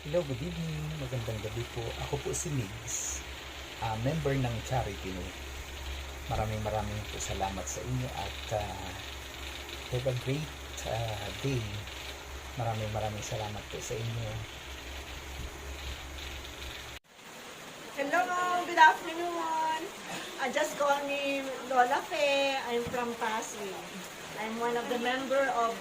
Hello, good evening. Magandang gabi po. Ako po si Migs, member ng Charity No. Maraming po salamat sa inyo at have a great day. Maraming salamat po sa inyo. Hello, good afternoon. Just call me Lola Fe. I'm from Pasig. I'm one of the member of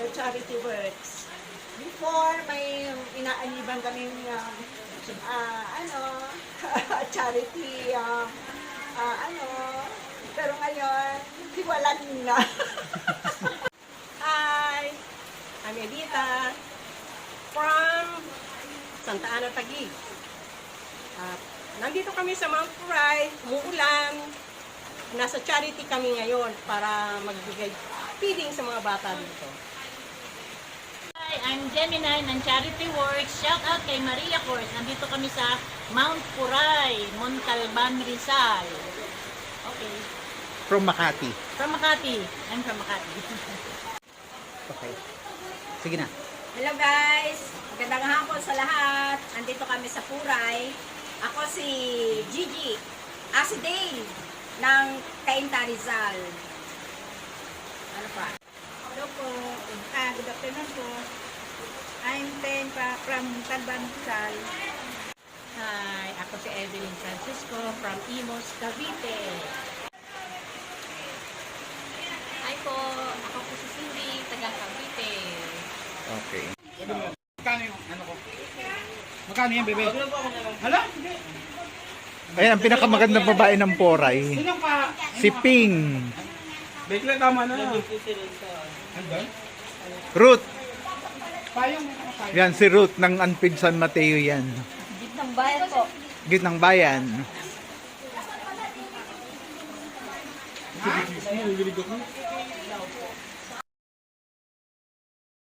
the Charity Works. Before, may inaaniban kaming charity, pero ngayon, hiwalan na. Hi! I'm Edita from Santa Ana, Taguig. At nandito kami sa Mount Puray, umuulan. Nasa charity kami ngayon para magbigay feeding sa mga bata dito. Hi, I'm Gemini ng Charity Works. Shout out kay Maria Cors. Nandito kami sa Mount Puray, Montalban, Rizal. Okay. From Makati. From Makati. I'm from Makati. Okay. Sige na. Hello guys, magandang hapon sa lahat. Andito kami sa Puray. Ako si Gigi Asiday ng Cainta Rizal. Ano pa? Hello po. Good afternoon po. I'm Ten from Talban Rizal. Hi, ako si Evelyn Francisco from Imos, Cavite. Hi po, ako po si Cindy, taga Cavite. Okay. Magkano yung ano ko? Magkano yan, bebe? Hala? Ayan, ang pinakamagandang babae ng Poray. Sinong pa? Si Ping. Bekle, tama na. Ano ba? Ruth. Payong. Yan, si Ruth ng Anpid San Mateo yan. Gitnang bayan po. Gitnang bayan.